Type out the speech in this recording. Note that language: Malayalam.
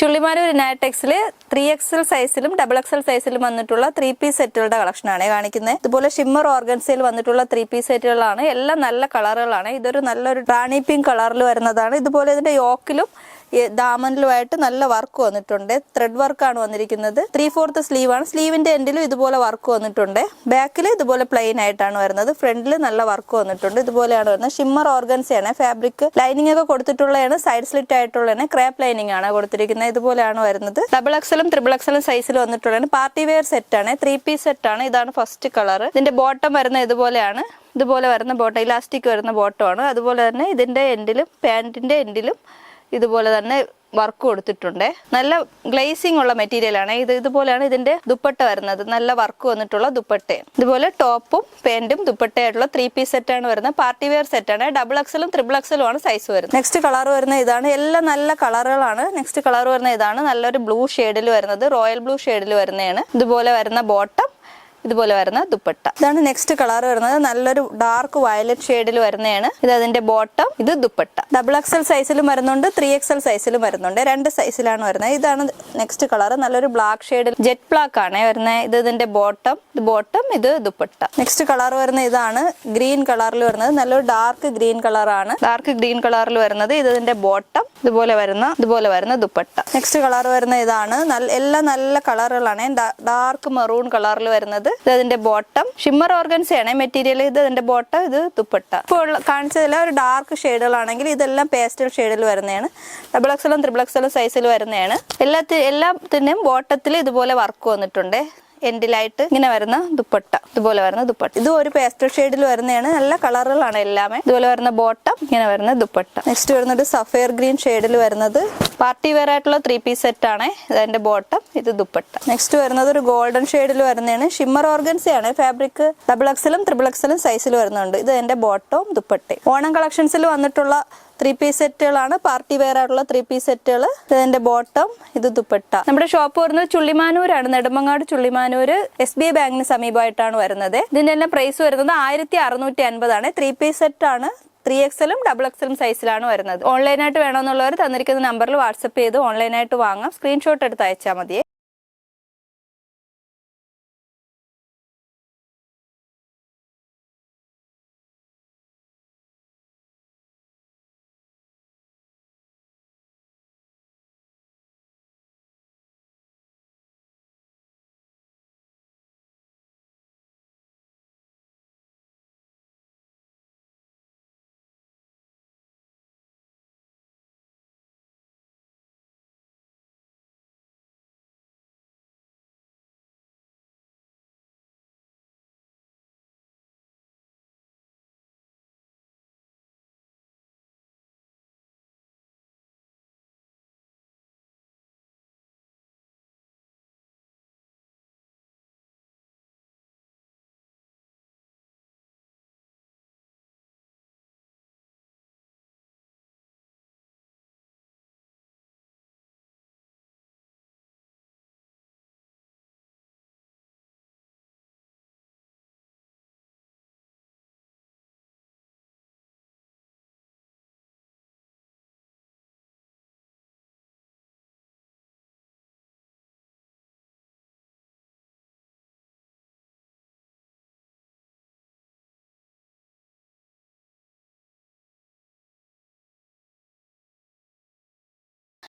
ചുള്ളിമാനൂർ ഇനാറ്റെക്സിൽ 3XL സൈസിലും XXL സൈസിലും വന്നിട്ടുള്ള 3-piece സെറ്റുകളുടെ കളക്ഷനാണ് കാണിക്കുന്നത്. ഇതുപോലെ ഷിമ്മർ ഓർഗൻസയിൽ വന്നിട്ടുള്ള 3-piece സെറ്റുകളാണ്. എല്ലാം നല്ല കളറുകളാണ്. ഇതൊരു നല്ലൊരു റാണി പിങ്ക് കളറിൽ വരുന്നതാണ്. ഇതുപോലെ ഇതിന്റെ യോക്കിലും ദാമനിലുമായിട്ട് നല്ല വർക്ക് വന്നിട്ടുണ്ട്. ത്രെഡ് വർക്കാണ് വന്നിരിക്കുന്നത്. 3/4 സ്ലീവ് ആണ്. സ്ലീവിന്റെ എൻഡിലും ഇതുപോലെ വർക്ക് വന്നിട്ടുണ്ട്. ബാക്കിൽ ഇതുപോലെ പ്ലെയിൻ ആയിട്ടാണ് വരുന്നത്. ഫ്രണ്ടിൽ നല്ല വർക്ക് വന്നിട്ടുണ്ട്. ഇതുപോലെയാണ് വരുന്നത്. ഷിമ്മർ ഓർഗൻസയാണ്. ഫാബ്രിക് ലൈനിങ് ഒക്കെ കൊടുത്തിട്ടുള്ളതാണ്. സൈഡ് സ്ലിറ്റ് ആയിട്ടുള്ളതാണ്. ക്രാപ്പ് ലൈനിങ് ആണ് കൊടുത്തിരിക്കുന്നത്. ഇതുപോലെയാണ് വരുന്നത്. XXL XXL സൈസിൽ വന്നിട്ടുള്ളതാണ്. പാർട്ടി വെയർ സെറ്റ് ആണ്. 3-piece സെറ്റ് ആണ്. ഇതാണ് ഫസ്റ്റ് കളർ. ഇതിന്റെ ബോട്ടം വരുന്നത് ഇതുപോലെയാണ്. ഇതുപോലെ വരുന്ന ബോട്ടം, ഇലാസ്റ്റിക് വരുന്ന ബോട്ടമാണ്. അതുപോലെ തന്നെ ഇതിന്റെ എൻഡിലും പാന്റിന്റെ എൻഡിലും ഇതുപോലെ തന്നെ വർക്ക് കൊടുത്തിട്ടുണ്ട്. നല്ല ഗ്ലേസിംഗ് ഉള്ള മെറ്റീരിയൽ ആണ്. ഇതുപോലെയാണ് ഇതിന്റെ ദുപ്പട്ട വരുന്നത്. നല്ല വർക്ക് വന്നിട്ടുള്ള ദുപ്പട്ടയും ഇതുപോലെ ടോപ്പും പാന്റും ദുപ്പട്ടയായിട്ടുള്ള 3-piece സെറ്റ് ആണ് വരുന്നത്. പാർട്ടി വെയർ സെറ്റ് ആണ്. XXL XXL ആണ് സൈസ് വരുന്നത്. നെക്സ്റ്റ് കളർ വരുന്നത് ഇതാണ്. എല്ലാം നല്ല കളറുകളാണ്. നെക്സ്റ്റ് കളർ വരുന്നത് ഇതാണ്. നല്ലൊരു ബ്ലൂ ഷെയ്ഡിൽ വരുന്നത്. റോയൽ ബ്ലൂ ഷെയ്ഡിൽ വരുന്നതാണ്. ഇതുപോലെ വരുന്ന ബോട്ടം, ഇതുപോലെ വരുന്ന ദുപ്പട്ട. ഇതാണ് നെക്സ്റ്റ് കളർ വരുന്നത്. നല്ലൊരു ഡാർക്ക് വയലറ്റ് ഷെയ്ഡിൽ വരുന്നതാണ്. ഇത് അതിന്റെ ബോട്ടം, ഇത് ദുപ്പട്ട. XXL സൈസിലും വരുന്നുണ്ട്, 3XL സൈസിലും വരുന്നുണ്ട്. 2 സൈസിലാണ് വരുന്നത്. ഇതാണ് നെക്സ്റ്റ് കളർ. നല്ലൊരു ബ്ലാക്ക് ഷെയ്ഡിൽ, ജെറ്റ് ബ്ലാക്ക് ആണ് വരുന്നത്. ഇത് ഇതിന്റെ ബോട്ടം, ഇത് ദുപ്പട്ട. നെക്സ്റ്റ് കളർ വരുന്നത് ഇതാണ്. ഗ്രീൻ കളറിൽ വരുന്നത്. നല്ലൊരു ഡാർക്ക് ഗ്രീൻ കളറാണ്. ഡാർക്ക് ഗ്രീൻ കളറിൽ വരുന്നത്. ഇത് ഇതിന്റെ ബോട്ടം, ഇതുപോലെ വരുന്ന ദുപ്പട്ട. നെക്സ്റ്റ് കളർ വരുന്ന ഇതാണ്. എല്ലാം നല്ല കളറുകളാണ്. ഡാർക്ക് മെറൂൺ കളറിൽ വരുന്നത്. ഇത് അതിന്റെ ബോട്ടം. Shimmer ഓർഗൻസയാണ് material. ഇത് അതിന്റെ ബോട്ടം, ഇത് ദുപ്പട്ട. ഇപ്പോൾ കാണിച്ചതെല്ലാം ഒരു ഡാർക്ക് ഷെയ്ഡുകളാണെങ്കിൽ ഇതെല്ലാം പേസ്റ്റൽ ഷെയ്ഡിൽ വരുന്നതാണ്. XXL XXL സൈസിൽ വരുന്നതാണ്. എല്ലാത്തിനും ബോട്ടത്തിൽ ഇതുപോലെ വർക്ക് വന്നിട്ടുണ്ട്. എൻഡിലായിട്ട് ഇങ്ങനെ വരുന്ന ദുപ്പട്ട, ഇതുപോലെ വരുന്ന ദുപ്പട്ട. ഇത് ഒരു പേസ്റ്റൽ ഷെയ്ഡിൽ വരുന്നതാണ്. നല്ല കളറുകളാണ് എല്ലാമേ. ഇതുപോലെ വരുന്ന ബോട്ടം, ഇങ്ങനെ വരുന്ന ദുപ്പട്ട. നെക്സ്റ്റ് വരുന്നത് സഫയർ ഗ്രീൻ ഷെയ്ഡിൽ വരുന്നത്. പാർട്ടി വെയർ ആയിട്ടുള്ള 3-piece സെറ്റ് ആണ്. ഇതിന്റെ ബോട്ടം, ഇത് ദുപ്പട്ട. നെക്സ്റ്റ് വരുന്നത് ഒരു ഗോൾഡൻ ഷെയ്ഡിൽ വരുന്നതാണ്. ഷിമ്മർ ഓർഗൻസയാണ്. ഫാബ്രിക് XXL XXL സൈസിൽ വരുന്നുണ്ട്. ഇത് എന്റെ ബോട്ടവും ദുപ്പട്ടയും. ഓണം കളക്ഷൻസിൽ വന്നിട്ടുള്ള 3-piece സെറ്റുകളാണ്. പാർട്ടി വെയർ ആയിട്ടുള്ള 3-piece സെറ്റുകൾ. ഇതിന്റെ ബോട്ടം, ഇത് ദുപ്പട്ട. നമ്മുടെ ഷോപ്പ് വരുന്നത് ചുള്ളിമാനൂരാണ്. നെടുമങ്ങാട് ചുള്ളിമാനൂര് SBI ബാങ്കിന് സമീപമായിട്ടാണ് വരുന്നത്. ഇതിന്റെ എല്ലാം പ്രൈസ് വരുന്നത് 1650 ആണ്. 3-piece സെറ്റ് ആണ്. 3XL XXL സൈസിലാണ് വരുന്നത്. ഓൺലൈനായിട്ട് വേണമെന്നുള്ളവർ തന്നിരിക്കുന്ന നമ്പറിൽ വാട്സപ്പ് ചെയ്ത് ഓൺലൈനായിട്ട് വാങ്ങാം. സ്ക്രീൻഷോട്ട് എടുത്ത് അയച്ചാൽ മതിയെ.